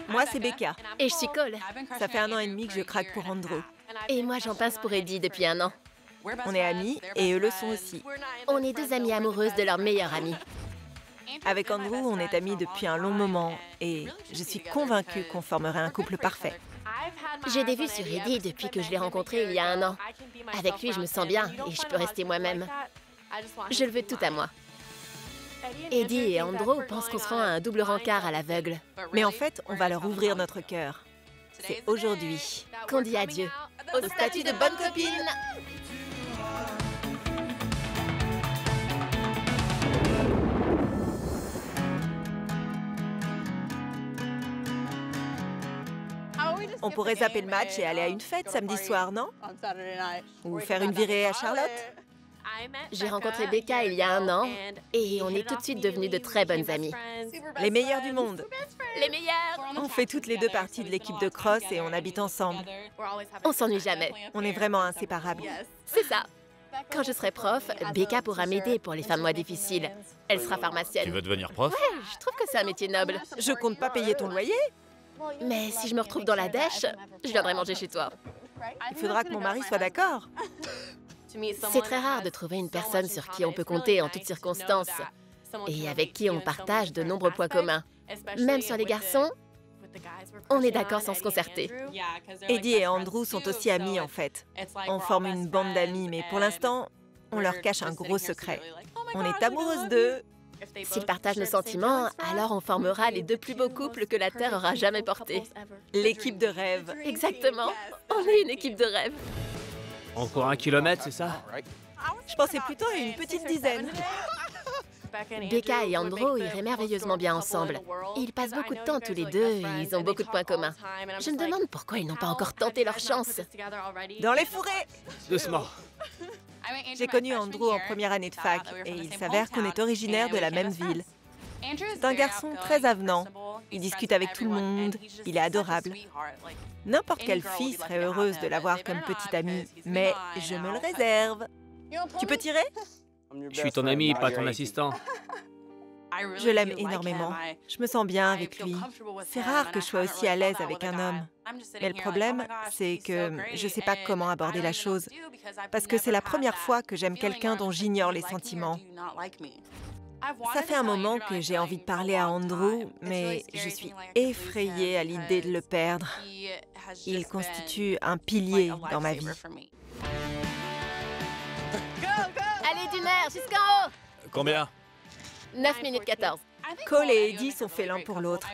Moi, c'est Becca. Et je suis Cole. Ça fait 1 an et demi que je craque pour Andrew. Et moi, j'en pince pour Eddie depuis 1 an. On est amis et eux le sont aussi. On est 2 amies amoureuses de leur meilleure amie. Avec Andrew, on est amis depuis un long moment et je suis convaincue qu'on formerait un couple parfait. J'ai des vues sur Eddie depuis que je l'ai rencontré il y a 1 an. Avec lui, je me sens bien et je peux rester moi-même. Je le veux tout à moi. Eddie et Andrew pensent qu'on se rend à un double rencard à l'aveugle. Mais en fait, on va leur ouvrir notre cœur. C'est aujourd'hui Qu'on dit adieu au statut de bonne copine. On pourrait zapper le match et aller à une fête samedi soir, non? Ou faire une virée à Charlotte? J'ai rencontré Becca il y a 1 an et on est tout de suite devenues de très bonnes amies. Les meilleurs du monde. Les meilleures! On fait toutes les deux partie de l'équipe de cross et on habite ensemble. On s'ennuie jamais. On est vraiment inséparables. C'est ça. Quand je serai prof, Becca pourra m'aider pour les fins de mois difficiles. Elle sera Tu pharmacienne. veux devenir prof? Ouais, je trouve que c'est un métier noble. Je compte pas payer ton loyer. Mais si je me retrouve dans la dèche, je viendrai manger chez toi. Il faudra que mon mari soit d'accord. C'est très rare de trouver une personne sur qui on peut compter en toutes circonstances et avec qui on partage de nombreux points communs. Même sur les garçons, on est d'accord sans se concerter. Eddie et Andrew sont aussi amis en fait. On forme une bande d'amis, mais pour l'instant, on leur cache un gros secret. On est amoureuses d'eux. S'ils partagent nos sentiments, alors on formera les 2 plus beaux couples que la Terre aura jamais portés. L'équipe de rêve. Exactement. On est une équipe de rêve. Encore 1 kilomètre, c'est ça? Je pensais plutôt à une petite dizaine. Becca et Andrew iraient merveilleusement bien ensemble. Ils passent beaucoup de temps tous les deux et ils ont beaucoup de points communs. Je me demande pourquoi ils n'ont pas encore tenté leur chance. Dans les forêts. Doucement. J'ai connu Andrew en première année de fac et il s'avère qu'on est originaire de la même ville. C'est un garçon très avenant. Il discute avec tout le monde. Il est adorable. N'importe quelle fille serait heureuse de l'avoir comme petite amie, mais je me le réserve. Tu peux tirer? Je suis ton ami, pas ton assistant. Je l'aime énormément. Je me sens bien avec lui. C'est rare que je sois aussi à l'aise avec un homme. Mais le problème, c'est que je ne sais pas comment aborder la chose. Parce que c'est la première fois que j'aime quelqu'un dont j'ignore les sentiments. Ça fait un moment que j'ai envie de parler à Andrew, mais je suis effrayée à l'idée de le perdre. Il constitue un pilier dans ma vie. Allez, d'une heure, jusqu'en haut! Combien? 9 minutes 14. Cole et Eddie sont faits l'un pour l'autre.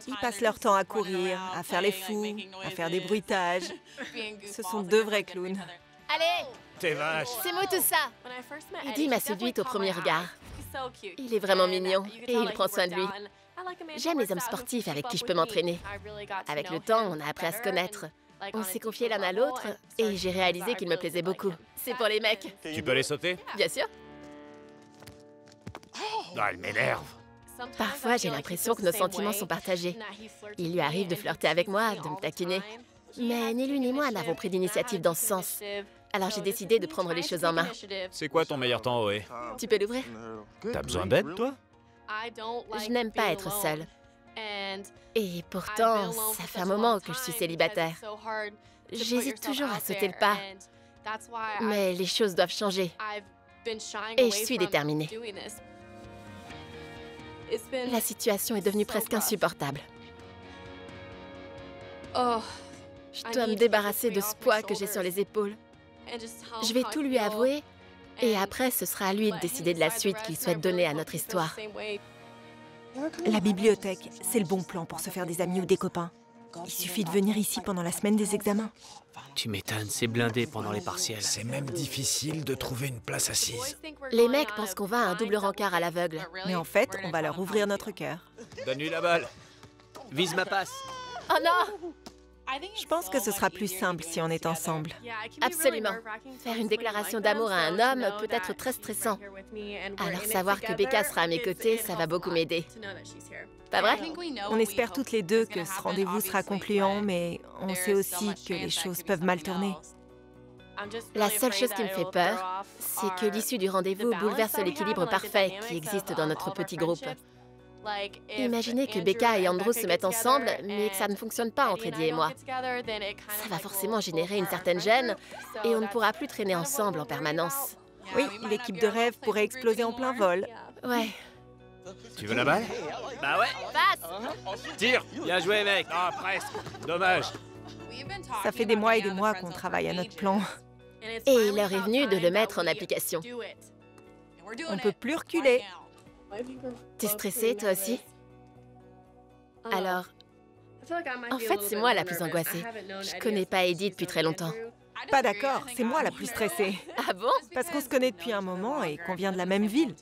Ils passent leur temps à courir, à faire les fous, à faire des bruitages. Ce sont 2 vrais clowns. Allez, T'es vache! c'est moi tout ça. Eddie m'a séduite au premier regard. Il est vraiment mignon et il prend soin de lui. J'aime les hommes sportifs avec qui je peux m'entraîner. Avec le temps, on a appris à se connaître. On s'est confiés l'un à l'autre et j'ai réalisé qu'il me plaisait beaucoup. C'est pour les mecs. Tu peux les sauter? Bien sûr. Ah, elle m'énerve. Parfois, j'ai l'impression que nos sentiments sont partagés. Il lui arrive de flirter avec moi, de me taquiner. Mais ni lui ni moi n'avons pris d'initiative dans ce sens. Alors j'ai décidé de prendre les choses en main. C'est quoi ton meilleur temps, Oé? Tu peux l'ouvrir? T'as besoin d'aide, toi? Je n'aime pas être seule. Et pourtant, ça fait un moment que je suis célibataire. J'hésite toujours à sauter le pas. Mais les choses doivent changer. Et je suis déterminée. La situation est devenue presque insupportable. Je dois me débarrasser de ce poids que j'ai sur les épaules. Je vais tout lui avouer, et après, ce sera à lui de décider de la suite qu'il souhaite donner à notre histoire. La bibliothèque, c'est le bon plan pour se faire des amis ou des copains. Il suffit de venir ici pendant la semaine des examens. Tu m'étonnes, c'est blindé pendant les partiels. C'est même difficile de trouver une place assise. Les mecs pensent qu'on va à un double rencard à l'aveugle. Mais en fait, on va leur ouvrir notre cœur. Donne-lui la balle. Vise ma passe. Oh non! Je pense que ce sera plus simple si on est ensemble. Absolument. Faire une déclaration d'amour à un homme peut être très stressant. Alors savoir que Becca sera à mes côtés, ça va beaucoup m'aider. Pas vrai? On espère toutes les deux que ce rendez-vous sera concluant, mais on sait aussi que les choses peuvent mal tourner. La seule chose qui me fait peur, c'est que l'issue du rendez-vous bouleverse l'équilibre parfait qui existe dans notre petit groupe. Imaginez que Becca et Andrew se mettent ensemble, mais que ça ne fonctionne pas entre Eddie et moi. Ça va forcément générer une certaine gêne, et on ne pourra plus traîner ensemble en permanence. Oui, l'équipe de rêve pourrait exploser en plein vol. Ouais. Tu veux la balle? Bah ouais. Passe! Tire! Bien joué, mec. Ah, presque. Dommage. Ça fait des mois et des mois qu'on travaille à notre plan. Et l'heure est venue de le mettre en application. On peut plus reculer. T'es stressée, toi aussi? Alors, en fait, c'est moi la plus angoissée. Je connais pas Eddie depuis très longtemps. Pas d'accord, c'est moi la plus stressée. Ah bon? Parce qu'on se connaît depuis un moment et qu'on vient de la même ville.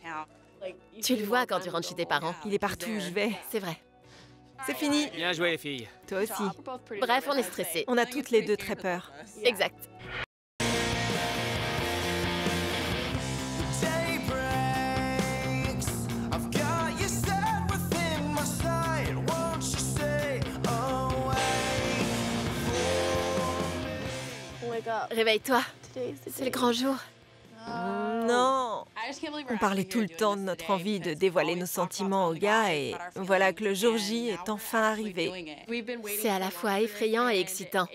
Tu le vois quand tu rentres chez tes parents. Il est partout où je vais. C'est vrai. C'est fini. Bien joué, les filles. Toi aussi. Bref, on est stressés. On a toutes les deux très peur. Exact. Réveille-toi. C'est le grand jour. Non. On parlait tout le temps de notre envie de dévoiler nos sentiments aux gars et voilà que le jour J est enfin arrivé. C'est à la fois effrayant et excitant.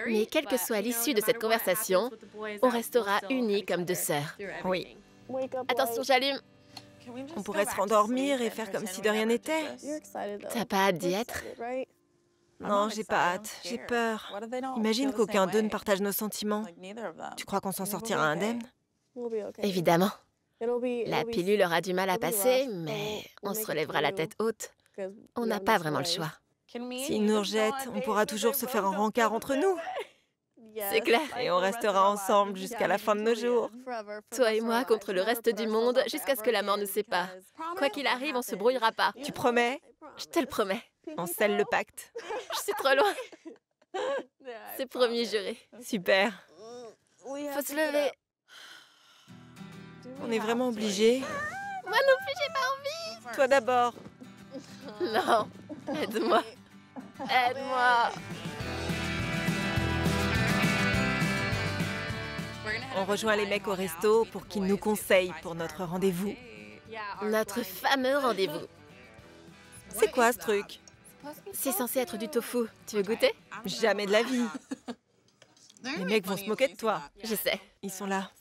Mais quelle que soit l'issue de cette conversation, on restera unis comme deux sœurs. Oui. Attention, j'allume. On pourrait se rendormir et faire comme si de rien n'était. T'as pas hâte d'y être? Non, j'ai pas hâte. J'ai peur. Imagine qu'aucun d'eux ne partage nos sentiments. Tu crois qu'on s'en sortira indemne? Évidemment. La pilule aura du mal à passer, mais on se relèvera la tête haute. On n'a pas vraiment le choix. S'ils nous rejettent, on pourra toujours se faire un rencard entre nous. C'est clair. Et on restera ensemble jusqu'à la fin de nos jours. Toi et moi contre le reste du monde, jusqu'à ce que la mort nous sépare. Quoi qu'il arrive, on se brouillera pas. Tu promets? Je te le promets. On scelle le pacte. Je suis trop loin. C'est promis, juré. Super. Faut se lever. On est vraiment obligés. Moi non plus, j'ai pas envie. Toi d'abord. Non. Aide-moi. Aide-moi. On rejoint les mecs au resto pour qu'ils nous conseillent pour notre rendez-vous. Notre fameux rendez-vous. C'est quoi ce truc? C'est censé être du tofu. Tu veux goûter? Jamais de la vie. Les mecs vont se moquer de toi. Je sais. Ils sont là.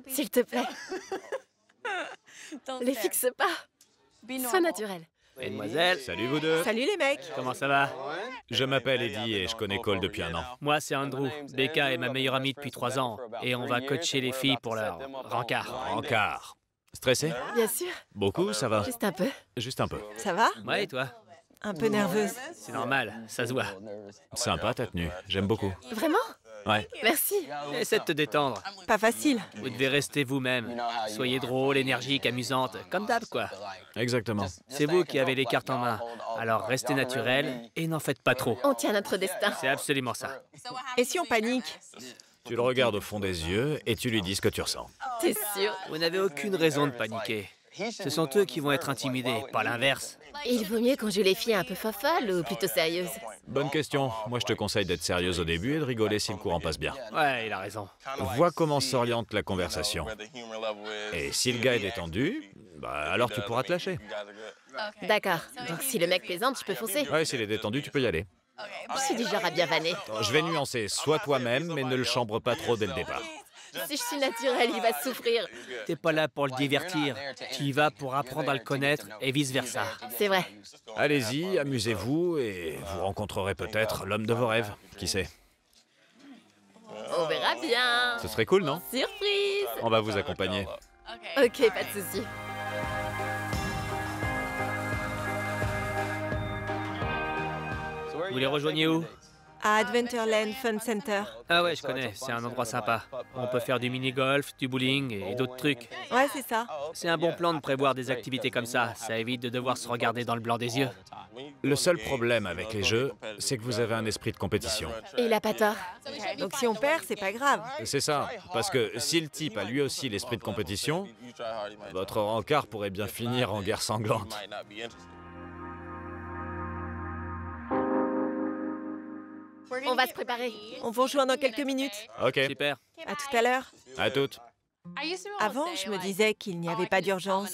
S'il te plaît. Les fixe pas. Sois naturel. Mesdemoiselles. Salut vous deux. Salut les mecs. Comment ça va? Je m'appelle Eddie et je connais Cole depuis un an. Moi, c'est Andrew. Becca est ma meilleure amie depuis 3 ans. Et on va coacher les filles pour leur rencard. Rencard. Stressé? Bien sûr. Beaucoup, ça va? Juste un peu. Juste un peu. Ça va? Ouais, et toi? Un peu nerveuse. C'est normal, ça se voit. Sympa ta tenue, j'aime beaucoup. Vraiment? Ouais. Merci. Essaie de te détendre. Pas facile. Vous devez rester vous-même. Soyez drôle, énergique, amusante, comme d'hab, quoi. Exactement. C'est vous qui avez les cartes en main. Alors restez naturel et n'en faites pas trop. On tient notre destin. C'est absolument ça. Et si on panique? Tu le regardes au fond des yeux et tu lui dis ce que tu ressens. T'es sûr? Vous n'avez aucune raison de paniquer. Ce sont eux qui vont être intimidés, pas l'inverse. Il vaut mieux qu'on joue les filles un peu fofolles ou plutôt sérieuses? Bonne question. Moi, je te conseille d'être sérieuse au début et de rigoler si le courant passe bien. Ouais, il a raison. Vois comment s'oriente la conversation. Et si le gars est détendu, bah alors tu pourras te lâcher. D'accord. Donc si le mec plaisante, je peux foncer. Ouais, s'il est détendu, tu peux y aller. Je suis du genre à bien vanner. Je vais nuancer. Sois toi-même, mais ne le chambre pas trop dès le départ. Si je suis naturelle, il va souffrir. T'es pas là pour le divertir. Tu y vas pour apprendre à le connaître et vice-versa. C'est vrai. Allez-y, amusez-vous et vous rencontrerez peut-être l'homme de vos rêves. Qui sait? On verra bien. Ce serait cool, non? Surprise. On va vous accompagner. Ok, pas de souci. Vous les rejoignez où? À Adventureland Fun Center. Ah ouais, je connais, c'est un endroit sympa. On peut faire du mini-golf, du bowling et d'autres trucs. Ouais, c'est ça. C'est un bon plan de prévoir des activités comme ça évite de devoir se regarder dans le blanc des yeux. Le seul problème avec les jeux, c'est que vous avez un esprit de compétition. Et il a pas tort. Donc si on perd, c'est pas grave. C'est ça, parce que si le type a lui aussi l'esprit de compétition, votre rencard pourrait bien finir en guerre sanglante. On va se préparer. On vous rejoint dans quelques minutes. Ok, Super. À tout à l'heure. à toutes. Avant, je me disais qu'il n'y avait pas d'urgence,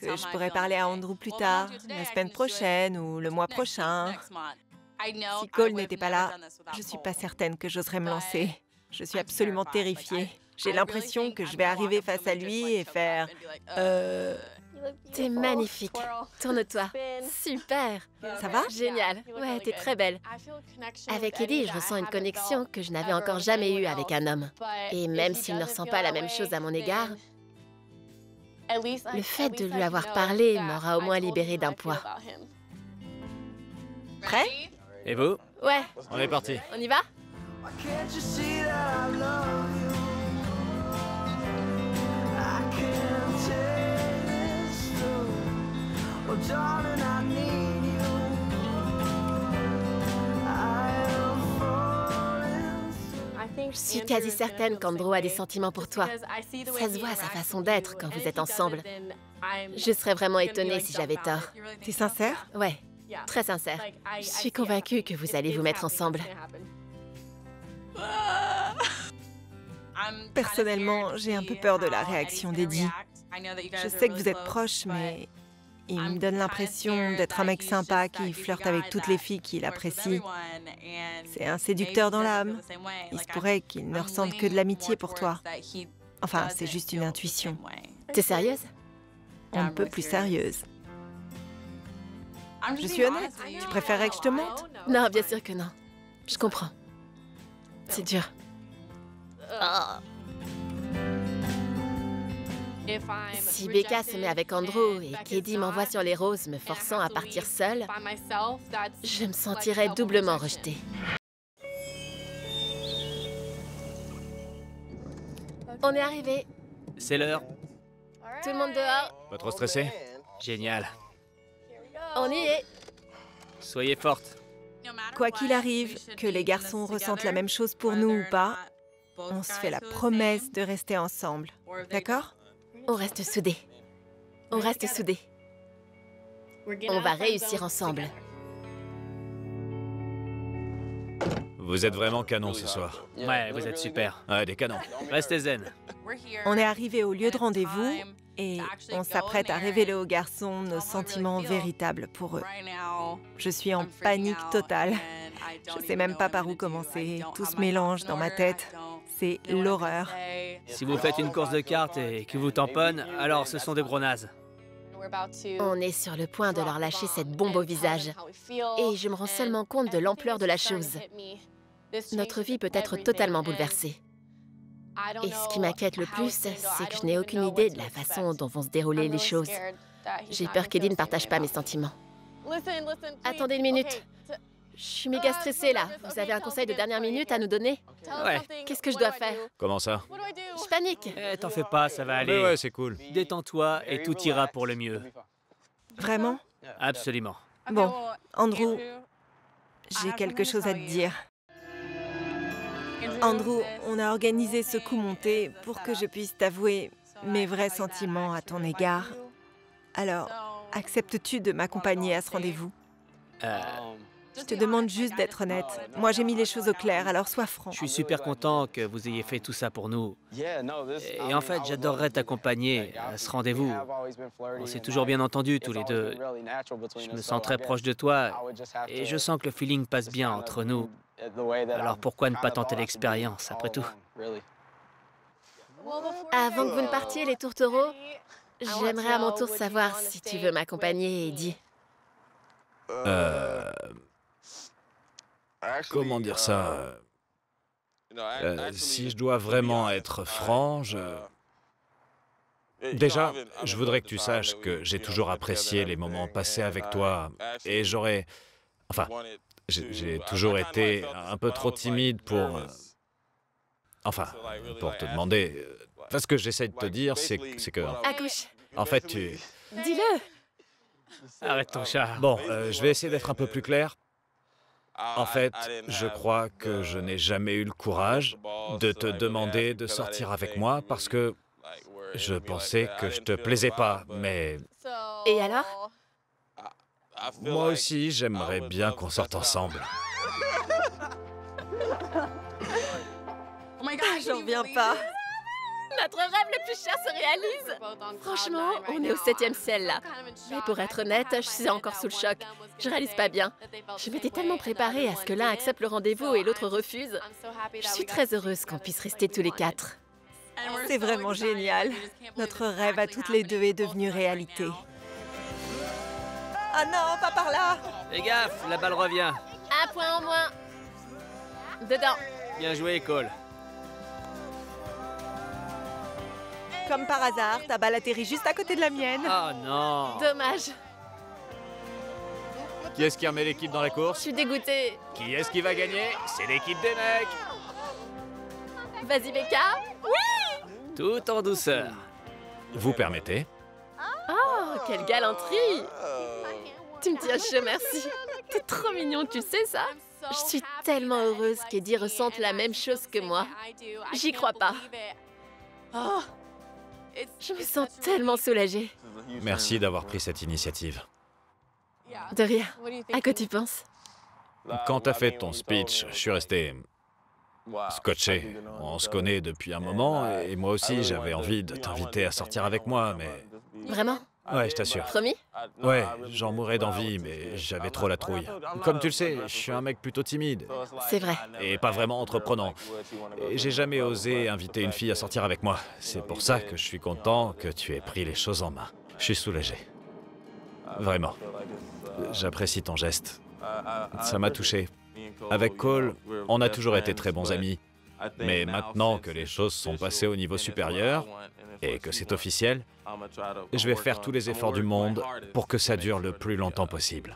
que je pourrais parler à Andrew plus tard, la semaine prochaine ou le mois prochain. Si Cole n'était pas là, je ne suis pas certaine que j'oserais me lancer. Je suis absolument terrifiée. J'ai l'impression que je vais arriver face à lui et faire T'es magnifique. Tourne-toi. Super. Ça va? Génial. Ouais, t'es très belle. Avec Eddie, je ressens une connexion que je n'avais encore jamais eue avec un homme. Et même s'il ne ressent pas la même chose à mon égard, le fait de lui avoir parlé m'aura au moins libérée d'un poids. Prêt? Et vous? Ouais, On est parti. on y va? Je suis quasi certaine qu'Andrew a des sentiments pour toi. Ça se voit à sa façon d'être quand vous êtes ensemble. Je serais vraiment étonnée si j'avais tort. T'es sincère? Ouais, très sincère. Je suis convaincue que vous allez vous mettre ensemble. Personnellement, j'ai un peu peur de la réaction d'Eddie. Je sais que vous êtes proches, mais il me donne l'impression d'être un mec sympa qui flirte avec toutes les filles qu'il apprécie. C'est un séducteur dans l'âme. Il se pourrait qu'il ne ressente que de l'amitié pour toi. Enfin, c'est juste une intuition. T'es sérieuse? Un peu plus sérieuse. Je suis honnête. Tu préférerais que je te monte? Non, bien sûr que non. Je comprends. C'est dur. Si Becca se met avec Andrew et qu'Eddie m'envoie sur les roses me forçant à partir seule, je me sentirais doublement rejetée. On est arrivé. C'est l'heure. Tout le monde dehors. Pas trop stressé? Génial. On y est. Soyez forte. Quoi qu'il arrive, que les garçons ressentent la même chose pour nous ou pas, on se fait la promesse de rester ensemble. D'accord? On reste soudés. On reste soudés. On va réussir ensemble. Vous êtes vraiment canon ce soir. Ouais, vous êtes super. Ouais, des canons. Restez zen. On est arrivé au lieu de rendez-vous et on s'apprête à révéler aux garçons nos sentiments véritables pour eux. Je suis en panique totale. Je ne sais même pas par où commencer. Tout se mélange dans ma tête. C'est l'horreur. Si vous faites une course de cartes et qu'ils vous tamponnent, alors ce sont des gros nazes. On est sur le point de leur lâcher cette bombe au visage. Et je me rends seulement compte de l'ampleur de la chose. Notre vie peut être totalement bouleversée. Et ce qui m'inquiète le plus, c'est que je n'ai aucune idée de la façon dont vont se dérouler les choses. J'ai peur qu'Eddie ne partage pas mes sentiments. Attendez une minute. Je suis méga stressée, là. Vous avez un conseil de dernière minute à nous donner? Ouais. Qu'est-ce que je dois faire? Comment ça? Je panique. T'en fais pas, ça va aller. Ouais, c'est cool. Détends-toi et tout ira pour le mieux. Vraiment? Absolument. Bon, Andrew, j'ai quelque chose à te dire. Andrew, on a organisé ce coup monté pour que je puisse t'avouer mes vrais sentiments à ton égard. Alors, acceptes-tu de m'accompagner à ce rendez-vous? Je te demande juste d'être honnête. Moi, j'ai mis les choses au clair, alors sois franc. Je suis super content que vous ayez fait tout ça pour nous. Et en fait, j'adorerais t'accompagner à ce rendez-vous. On s'est toujours bien entendus tous les deux. Je me sens très proche de toi et je sens que le feeling passe bien entre nous. Alors pourquoi ne pas tenter l'expérience, après tout? Avant que vous ne partiez, les tourtereaux, j'aimerais à mon tour savoir si tu veux m'accompagner, Eddie. Comment dire ça? Si je dois vraiment être franc, Déjà, je voudrais que tu saches que j'ai toujours apprécié les moments passés avec toi et j'aurais... Enfin, j'ai toujours été un peu trop timide pour... Enfin, pour te demander... Enfin, ce que j'essaie de te dire, c'est que... Accouche. En fait, tu... Dis-le. Arrête ton chat. Bon, je vais essayer d'être un peu plus clair. En fait, je crois que je n'ai jamais eu le courage de te demander de sortir avec moi parce que je pensais que je te plaisais pas, mais... Et alors? Moi aussi, j'aimerais bien qu'on sorte ensemble. J'en reviens pas. Notre rêve le plus cher se réalise. Franchement, on est au 7e ciel, là. Mais pour être honnête, je suis encore sous le choc. Je réalise pas bien. Je m'étais tellement préparée à ce que l'un accepte le rendez-vous et l'autre refuse. Je suis très heureuse qu'on puisse rester tous les 4. C'est vraiment génial. Notre rêve à toutes les deux est devenu réalité. Ah non, pas par là! Fais gaffe, la balle revient. 1 point en moins. Dedans. Bien joué, Cole. Comme par hasard, ta balle atterrit juste à côté de la mienne. Oh non. Dommage. Qui est-ce qui remet l'équipe dans la Je course? suis dégoûtée. Qui est-ce qui va gagner? C'est l'équipe des mecs! Vas-y, Becca. Tout en douceur. Vous permettez? Oh, quelle galanterie. Tu me tiens chaud, merci. T'es trop mignon, tu sais ça? Je suis tellement heureuse qu'Eddie ressente la même chose que moi. J'y crois pas. Oh, je me sens tellement soulagée. Merci d'avoir pris cette initiative. De rien. À quoi tu penses? Quand t'as fait ton speech, je suis resté scotché. On se connaît depuis un moment et moi aussi j'avais envie de t'inviter à sortir avec moi, mais... Vraiment? Ouais, je t'assure. Promis? Ouais, j'en mourais d'envie, mais j'avais trop la trouille. Comme tu le sais, je suis un mec plutôt timide C'est vrai. et pas vraiment entreprenant. Et j'ai jamais osé inviter une fille à sortir avec moi. C'est pour ça que je suis content que tu aies pris les choses en main. Je suis soulagé. Vraiment. J'apprécie ton geste. Ça m'a touché. Avec Cole, on a toujours été très bons amis. Mais maintenant que les choses sont passées au niveau supérieur et que c'est officiel, je vais faire tous les efforts du monde pour que ça dure le plus longtemps possible.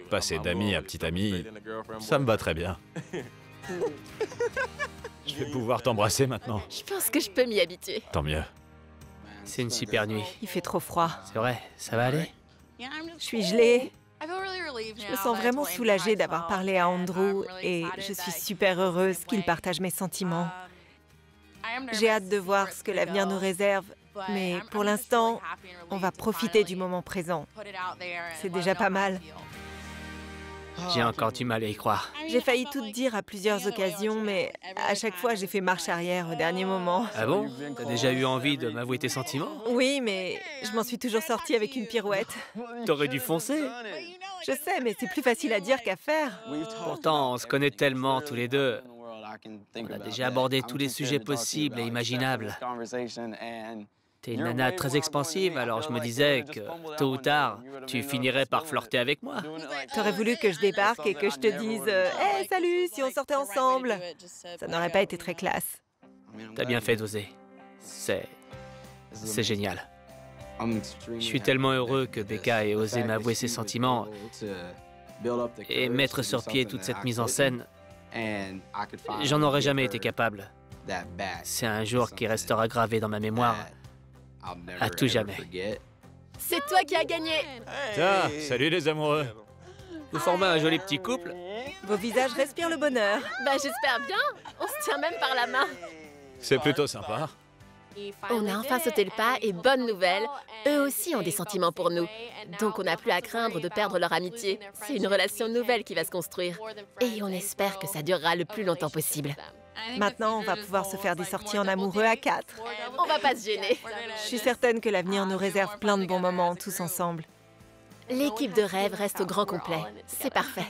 Passer d'ami à petit ami, ça me va très bien. Je vais pouvoir t'embrasser maintenant. Je pense que je peux m'y habituer. Tant mieux. C'est une super nuit. Il fait trop froid. C'est vrai, ça va aller? Je suis gelée. Je me sens vraiment soulagée d'avoir parlé à Andrew et je suis super heureuse qu'il partage mes sentiments. J'ai hâte de voir ce que l'avenir nous réserve, mais pour l'instant, on va profiter du moment présent. C'est déjà pas mal. J'ai encore du mal à y croire. J'ai failli tout te dire à plusieurs occasions, mais à chaque fois, j'ai fait marche arrière au dernier moment. Ah bon? T'as déjà eu envie de m'avouer tes sentiments? Oui, mais je m'en suis toujours sortie avec une pirouette. T'aurais dû foncer. Je sais, mais c'est plus facile à dire qu'à faire. Pourtant, on se connaît tellement tous les deux. On a déjà abordé tous les sujets possibles et imaginables. T'es une nana très expansive, alors je me disais que, tôt ou tard, tu finirais par flirter avec moi. T'aurais voulu que je débarque et que je te dise « Hey, salut, si on sortait ensemble !» Ça n'aurait pas été très classe. T'as bien fait d'oser. C'est génial. Je suis tellement heureux que Becca ait osé m'avouer ses sentiments et mettre sur pied toute cette mise en scène. J'en aurais jamais été capable. C'est un jour qui restera gravé dans ma mémoire à tout jamais. C'est toi qui as gagné. Tiens, salut les amoureux. Vous formez un joli petit couple. Vos visages respirent le bonheur. Bah j'espère bien. On se tient même par la main. C'est plutôt sympa. On a enfin sauté le pas et bonne nouvelle, eux aussi ont des sentiments pour nous. Donc on n'a plus à craindre de perdre leur amitié. C'est une relation nouvelle qui va se construire. Et on espère que ça durera le plus longtemps possible. Maintenant, on va pouvoir se faire des sorties en amoureux à 4. On va pas se gêner. Je suis certaine que l'avenir nous réserve plein de bons moments tous ensemble. L'équipe de rêve reste au grand complet. C'est parfait.